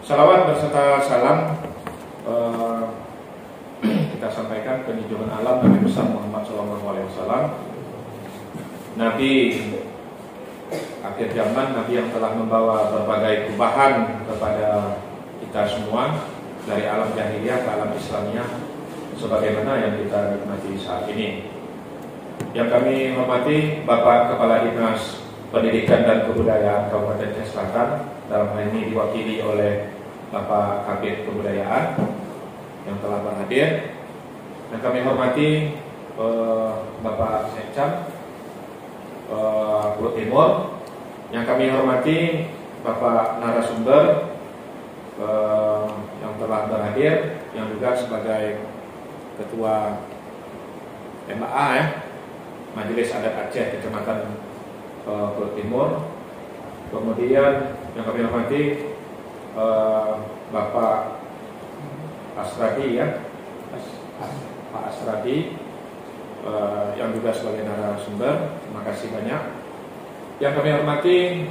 Salawat berserta salam kita sampaikan ke junjungan alam Nabi besar Muhammad SAW, Nabi akhir zaman, Nabi yang telah membawa berbagai perubahan kepada kita semua dari alam jahiliyah ke alam Islamiyah sebagaimana yang kita nikmati saat ini. Yang kami hormati Bapak Kepala Dinas Pendidikan dan Kebudayaan Kabupaten Aceh Selatan, dalam hal ini diwakili oleh Bapak Kabid Kebudayaan yang telah berhadir. Dan kami hormati Bapak Sekcam Pulau Timur. Yang kami hormati Bapak narasumber yang telah berhadir, yang juga sebagai Ketua MAA Majelis Adat Aceh Kecamatan Pulau Timur. Kemudian yang kami hormati Bapak Asradi Pak Asradi yang juga sebagai narasumber. Terima kasih banyak. Yang kami hormati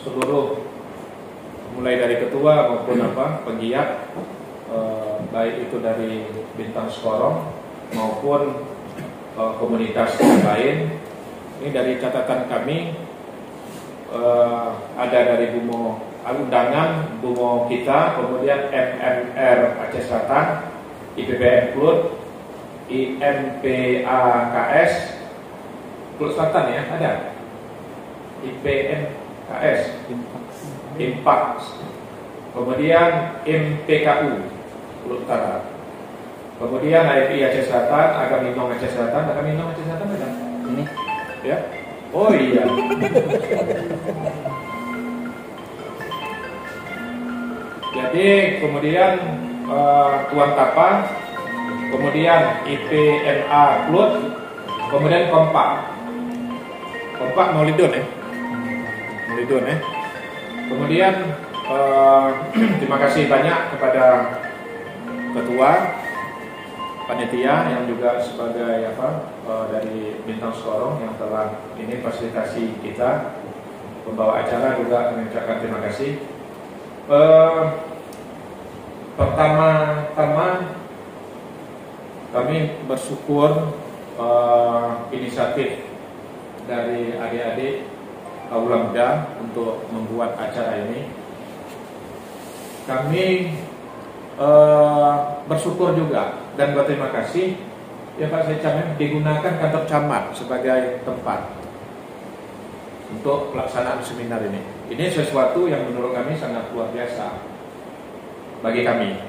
seluruh, mulai dari ketua maupun penggiat, baik itu dari Bintang Skorong maupun komunitas yang lain. Ini dari catatan kami, ada dari undangan Bumo kita, kemudian MMR Aceh Selatan, IPBN Klut, IMPAKS Klut Selatan ya, ada IPNKS, Impact, kemudian MPKU Klut Utara, kemudian AFI Aceh Selatan, Agaminong Aceh Selatan. Agaminong Aceh Selatan ada ini ya. Oh iya. Jadi kemudian Tuan Tapa, kemudian IPNA Klut, kemudian Kompak Maulidun ya. Kemudian terima kasih banyak kepada Ketua Panitia yang juga sebagai dari Bintang Skorong yang telah ini fasilitasi kita, pembawa acara juga mengucapkan terima kasih. Pertama-tama kami bersyukur inisiatif dari adik-adik Aula Muda untuk membuat acara ini. Kami bersyukur juga dan berterima kasih ya Pak Sekcam, digunakan kantor camat sebagai tempat untuk pelaksanaan seminar ini. Ini sesuatu yang menurut kami sangat luar biasa bagi kami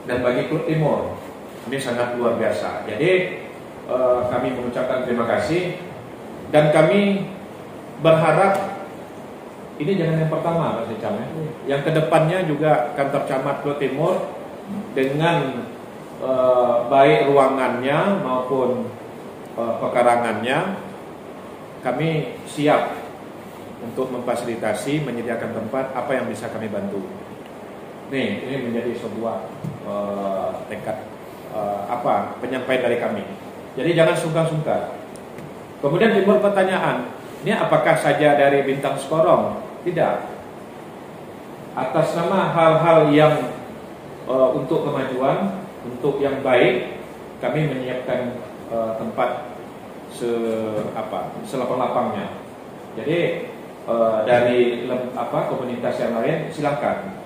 dan bagi Klut Timur. Ini sangat luar biasa. Jadi kami mengucapkan terima kasih dan kami berharap ini jangan yang pertama Pak Sekcam ya. Yang kedepannya juga kantor camat Klut Timur dengan baik ruangannya maupun pekarangannya, kami siap untuk memfasilitasi, menyediakan tempat apa yang bisa kami bantu. Nih, ini menjadi sebuah tekad penyampaian dari kami. Jadi jangan sungkan-sungkan. Kemudian timbul pertanyaan, ini apakah saja dari Bintang Skorong? Tidak. Atas nama hal-hal yang untuk kemajuan, untuk yang baik, kami menyiapkan tempat selapang-lapangnya. Jadi dari komunitas yang lain silakan.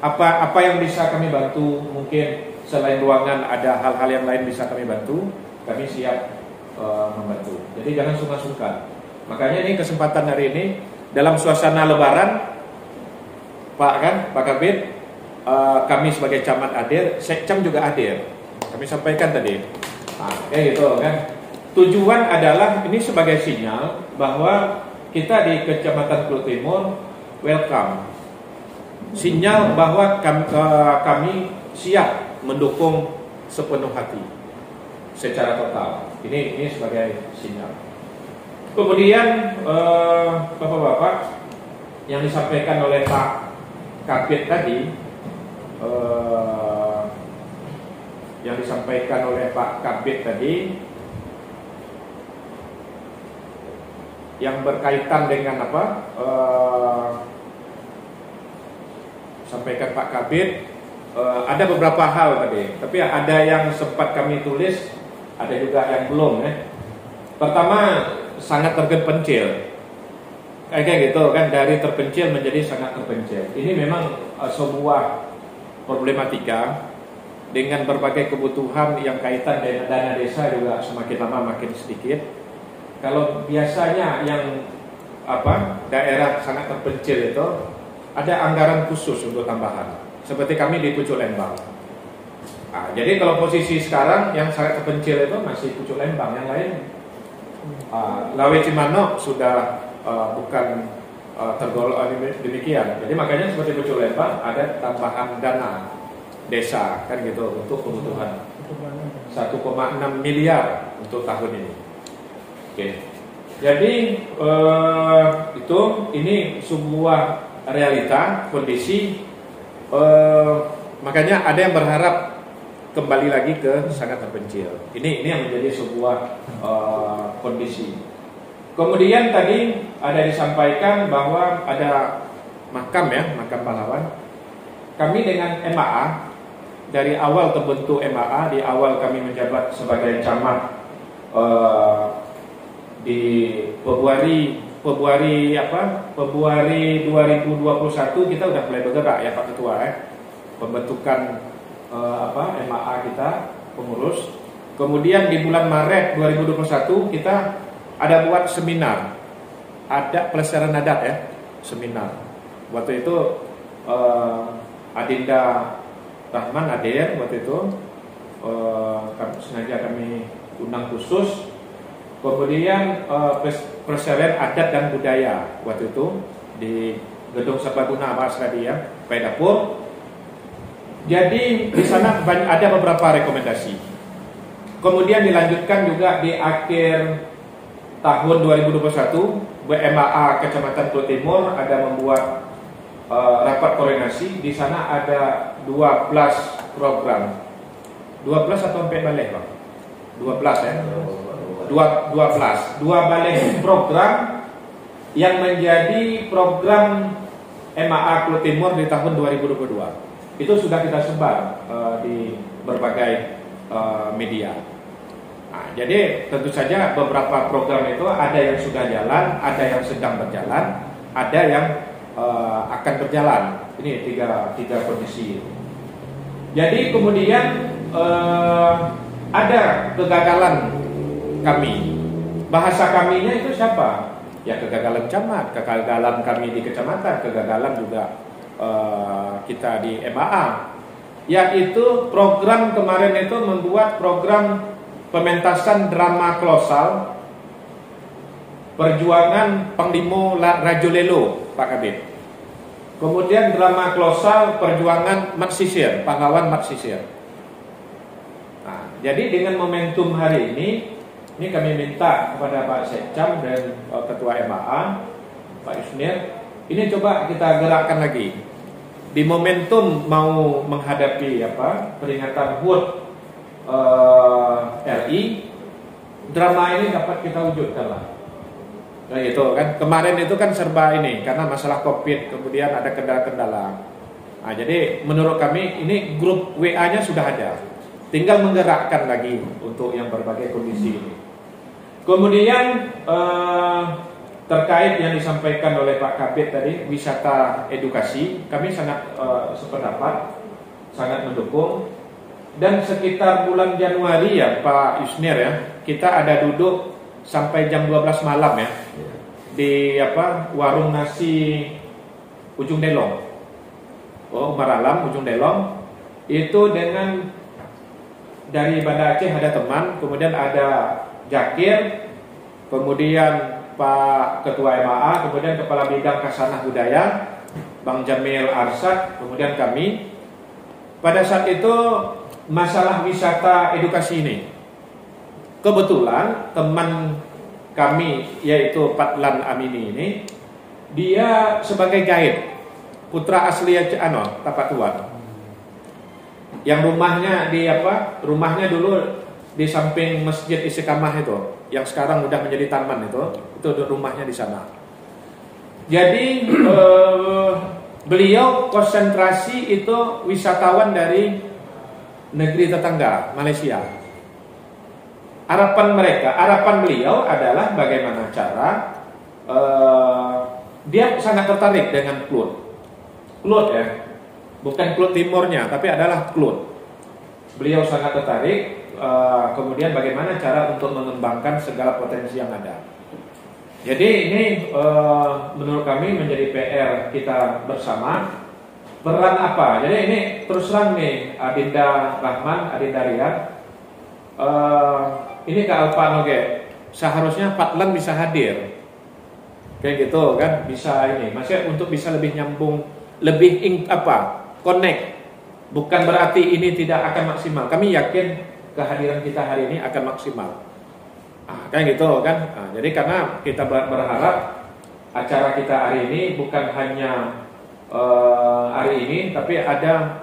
Apa yang bisa kami bantu, mungkin selain ruangan ada hal-hal yang lain bisa kami bantu, kami siap membantu. Jadi jangan sungkan-sungkan. Makanya ini kesempatan hari ini dalam suasana Lebaran, Pak Kabid, kami sebagai camat hadir, Sekcam juga hadir. Kami sampaikan tadi. Gitu kan. Tujuan adalah ini sebagai sinyal bahwa kita di Kecamatan Klut Timur welcome. Sinyal bahwa kami siap mendukung sepenuh hati secara total. Ini sebagai sinyal. Kemudian Bapak-bapak yang disampaikan oleh Pak Kabid tadi, yang berkaitan dengan sampaikan Pak Kabid, ada beberapa hal tadi, tapi ada yang sempat kami tulis, ada juga yang belum ya. Pertama, sangat terpencil. Kayak gitu kan, dari terpencil menjadi sangat terpencil. Ini memang sebuah problematika dengan berbagai kebutuhan yang kaitan dengan dana desa juga semakin lama makin sedikit. Kalau biasanya yang daerah sangat terpencil itu ada anggaran khusus untuk tambahan, seperti kami di Pucuk Lembang. Nah, jadi kalau posisi sekarang yang sangat terpencil itu masih Pucuk Lembang, yang lain Lawe Cimano sudah bukan tergolong demikian. Jadi makanya seperti Pucuk Lembang ada tambahan dana desa kan gitu untuk kebutuhan 1,6 miliar untuk tahun ini. Oke. Jadi ini sebuah realita kondisi, makanya ada yang berharap kembali lagi ke sangat terpencil. Ini yang menjadi sebuah kondisi. Kemudian tadi ada disampaikan bahwa ada makam pahlawan. Kami dengan MAA, dari awal terbentuk MAA, di awal kami menjabat sebagai camat di Februari 2021 kita udah mulai bergerak ya Pak Ketua pembentukan MAA kita pengurus. Kemudian di bulan Maret 2021 kita ada buat seminar, ada pelestarian adat seminar. Waktu itu Adinda Rahman hadir waktu itu, sengaja kami undang khusus. Kemudian pelestarian adat dan budaya waktu itu di Gedung Serbaguna Mas tadi Pak Dapur. Jadi di sana ada beberapa rekomendasi. Kemudian dilanjutkan juga di akhir tahun 2021, BMAA Kecamatan Pulau Timur ada membuat rapat koordinasi. Di sana ada 12 program. 12 atau 4 balik Bang? 12 ya. 12 balik program yang menjadi program MAA Pulau Timur di tahun 2022. Itu sudah kita sebar di berbagai media. Nah, jadi tentu saja beberapa program itu ada yang sudah jalan, ada yang sedang berjalan, ada yang akan berjalan. Ini tiga kondisi. Jadi kemudian ada kegagalan kami. Bahasa kaminya itu siapa? Ya kegagalan camat, kegagalan kami di kecamatan, kegagalan juga kita di MAA. Yaitu program kemarin itu membuat program pementasan drama kolosal Perjuangan Panglima Rajo Lelo Pak Kabid. Kemudian drama kolosal Perjuangan Mat Sisir, pahlawan Mat Sisir. Nah, jadi dengan momentum hari ini kami minta kepada Pak Sekcam dan Ketua MAA Pak Yusnir, ini coba kita gerakkan lagi di momentum mau menghadapi peringatan HUT RI. Drama ini dapat kita wujudkan lah. Nah, itu kan kemarin itu kan serba ini karena masalah COVID, kemudian ada kendala-kendala. Nah, jadi menurut kami ini grup WA-nya sudah ada, tinggal menggerakkan lagi untuk yang berbagai kondisi ini. Kemudian terkait yang disampaikan oleh Pak Kabid tadi, wisata edukasi, kami sangat sependapat, sangat mendukung. Dan sekitar bulan Januari ya Pak Yusnir kita ada duduk sampai jam 12 malam di warung nasi Ujung Delong. Umar Alam Ujung Delong itu dengan dari Banda Aceh ada teman, kemudian ada Jakir, kemudian Pak Ketua MAA, kemudian Kepala Bidang Kasanah Budaya Bang Jamil Arsad, kemudian kami. Pada saat itu masalah wisata edukasi ini, kebetulan teman kami yaitu Patlan Amini ini, dia sebagai guide, putra asli Tapak Tuan, yang rumahnya rumahnya dulu di samping Masjid Istiqamah itu, yang sekarang udah menjadi taman itu rumahnya di sana. Jadi beliau konsentrasi itu wisatawan dari negeri tetangga Malaysia. Harapan beliau adalah bagaimana cara dia sangat tertarik dengan Klud ya, bukan Klud Timurnya, tapi adalah Klud. Beliau sangat tertarik. Kemudian bagaimana cara untuk mengembangkan segala potensi yang ada. Jadi ini menurut kami menjadi PR kita bersama. Peran apa? Jadi ini terus terang nih, Adinda Rahman, Adinda Rian, ini ke Alpa Noge, seharusnya Patlan bisa hadir, kayak gitu kan? Bisa ini, maksudnya untuk bisa lebih nyambung, lebih connect. Bukan berarti ini tidak akan maksimal. Kami yakin kehadiran kita hari ini akan maksimal. Kayak gitu kan? Jadi karena kita berharap acara kita hari ini bukan hanya hari ini, tapi ada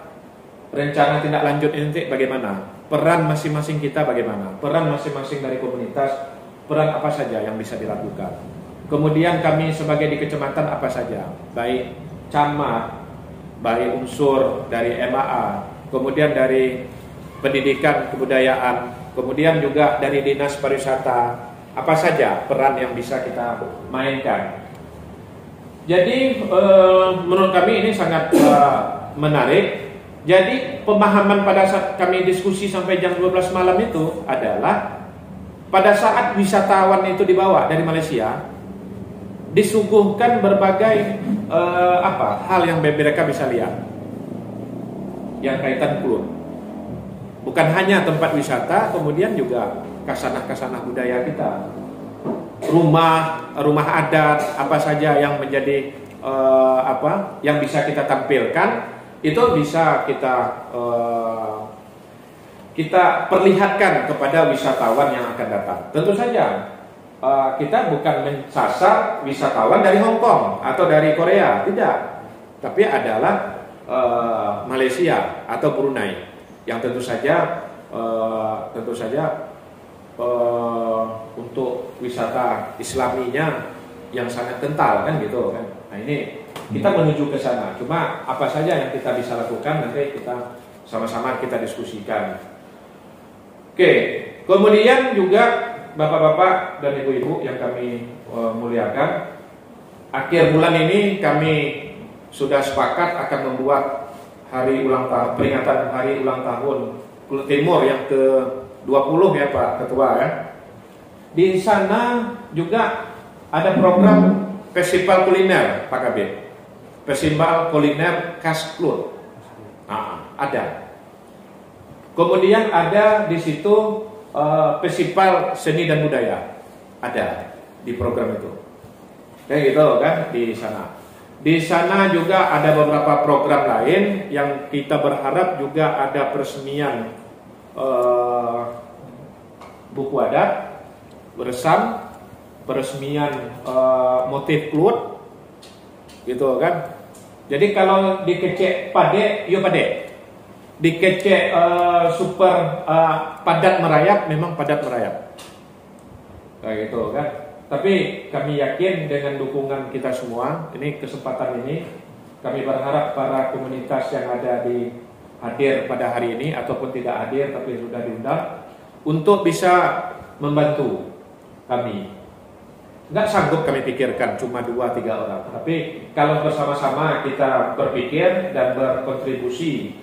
rencana tindak lanjut nanti bagaimana, peran masing-masing kita bagaimana, peran masing-masing dari komunitas, peran apa saja yang bisa dilakukan. Kemudian kami sebagai di kecamatan apa saja, baik camat, baik unsur dari MAA, kemudian dari pendidikan kebudayaan, kemudian juga dari dinas pariwisata, apa saja peran yang bisa kita mainkan. Jadi menurut kami ini sangat menarik. Jadi pemahaman pada saat kami diskusi sampai jam 12 malam itu adalah pada saat wisatawan itu dibawa dari Malaysia, disuguhkan berbagai hal yang mereka bisa lihat yang kaitan Klud. Bukan hanya tempat wisata, kemudian juga kasanah-kasanah budaya kita, rumah adat, apa saja yang menjadi yang bisa kita tampilkan, itu bisa kita perlihatkan kepada wisatawan yang akan datang. Tentu saja kita bukan mensasar wisatawan dari Hong Kong atau dari Korea, tidak, tapi adalah Malaysia atau Brunei yang tentu saja untuk wisata Islaminya yang sangat kental kan gitu kan. Nah ini kita menuju ke sana. Cuma apa saja yang kita bisa lakukan nanti kita sama-sama kita diskusikan. Oke, kemudian juga bapak-bapak dan ibu-ibu yang kami muliakan, akhir bulan ini kami sudah sepakat akan membuat peringatan hari ulang tahun Klud Timur yang ke-20 ya Pak Ketua ya. Di sana juga ada program festival kuliner Pak Kabid. Festival kuliner khas Klud. Ada. Kemudian ada di situ festival seni dan budaya. Ada di program itu. Kayak gitu kan di sana. Di sana juga ada beberapa program lain yang kita berharap juga ada peresmian buku adat, peresmian motif Klud, gitu kan. Jadi kalau dikecek pade, yo pade, dikecek super padat merayap, memang padat merayap, kayak gitu kan. Tapi kami yakin dengan dukungan kita semua, ini kesempatan ini kami berharap para komunitas yang ada hadir pada hari ini ataupun tidak hadir tapi sudah diundang untuk bisa membantu kami. Nggak sanggup kami pikirkan cuma 2-3 orang, tapi kalau bersama-sama kita berpikir dan berkontribusi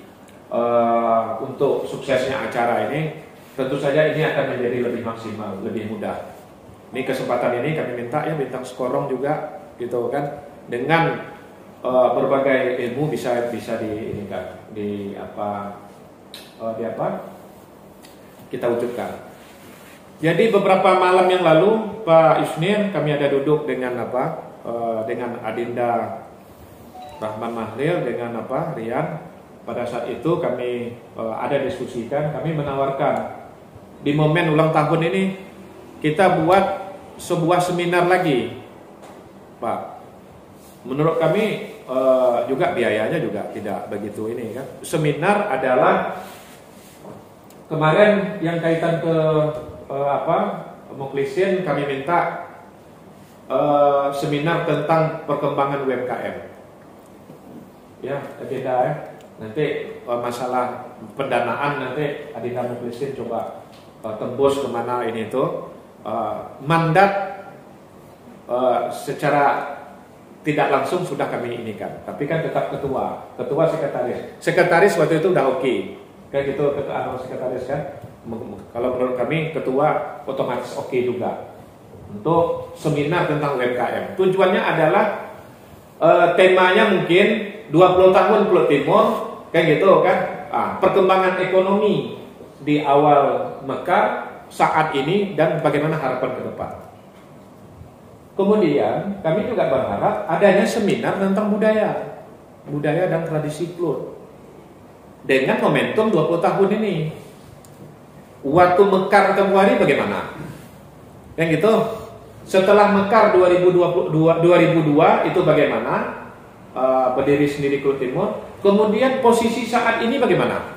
untuk suksesnya acara ini, tentu saja ini akan menjadi lebih maksimal, lebih mudah. Ini kesempatan ini kami minta ya bintang Skorong juga gitu kan, dengan berbagai ilmu bisa kita wujudkan. Jadi beberapa malam yang lalu Pak Isnir kami ada duduk dengan dengan Adinda Rahman Mahlil dengan Rian. Pada saat itu kami ada diskusikan, kami menawarkan di momen ulang tahun ini kita buat sebuah seminar lagi, Pak. Menurut kami juga biayanya juga tidak begitu ini kan. Seminar adalah kemarin yang kaitan ke Muklisin, kami minta seminar tentang perkembangan UMKM. ya agenda ya. Nanti masalah pendanaan nanti Adinda Muklisin coba tembus kemana ini tuh mandat secara tidak langsung sudah kami inikan, tapi kan tetap ketua sekretaris waktu itu udah oke. Kayak gitu ketua sekretaris kan. Kalau menurut kami ketua otomatis oke juga untuk seminar tentang UMKM. Tujuannya adalah temanya mungkin 20 tahun Pulau Timur kayak gitu kan. Perkembangan ekonomi di awal mekar saat ini dan bagaimana harapan ke depan. Kemudian kami juga berharap adanya seminar tentang budaya dan tradisi Pulau dengan momentum 20 tahun ini. Waktu mekar tempoh hari bagaimana? Yang gitu. Setelah mekar 2002 itu bagaimana? Berdiri sendiri Pulau Timur. Kemudian posisi saat ini bagaimana?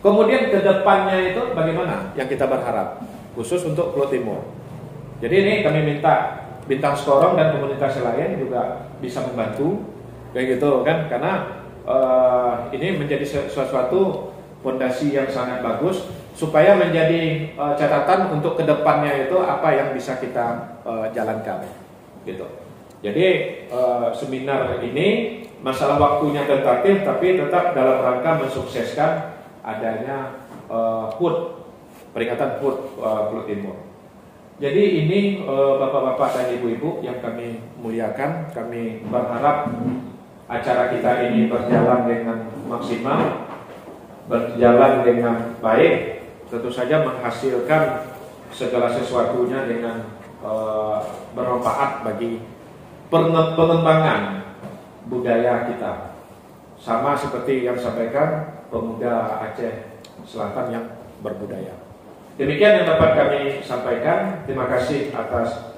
Kemudian ke depannya itu bagaimana? Yang kita berharap khusus untuk Pulau Timur. Jadi ini kami minta Bintang Storong dan komunitas lain juga bisa membantu kayak gitu kan, karena ini menjadi sesuatu fondasi yang sangat bagus supaya menjadi catatan untuk kedepannya itu apa yang bisa kita jalankan gitu. Jadi seminar ini masalah waktunya tentatif tapi tetap dalam rangka mensukseskan adanya HUT, peringatan HUT Pulau Timur. Jadi ini bapak-bapak dan ibu-ibu yang kami muliakan, kami berharap acara kita ini berjalan dengan maksimal, berjalan dengan baik, tentu saja menghasilkan segala sesuatunya dengan bermanfaat bagi pengembangan budaya kita. Sama seperti yang disampaikan pemuda Aceh Selatan yang berbudaya. Demikian yang dapat kami sampaikan. Terima kasih atas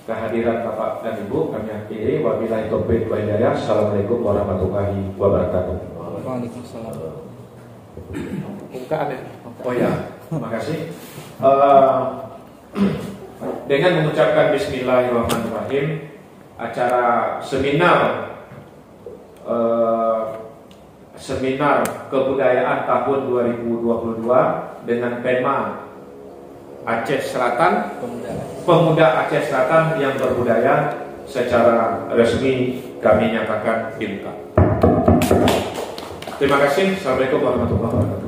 kehadiran Bapak dan Ibu. Kami akhiri. Wabillahi taufiq wal hidayah. Assalamualaikum warahmatullahi wabarakatuh. Waalaikumsalam. Bukaan ya? Oh ya, terima kasih. Dengan mengucapkan Bismillahirrahmanirrahim, acara seminar kebudayaan tahun 2022 dengan tema Aceh Selatan, Pemuda Aceh Selatan yang berbudaya secara resmi kami nyatakan dibuka. Terima kasih. Assalamualaikum warahmatullahi wabarakatuh.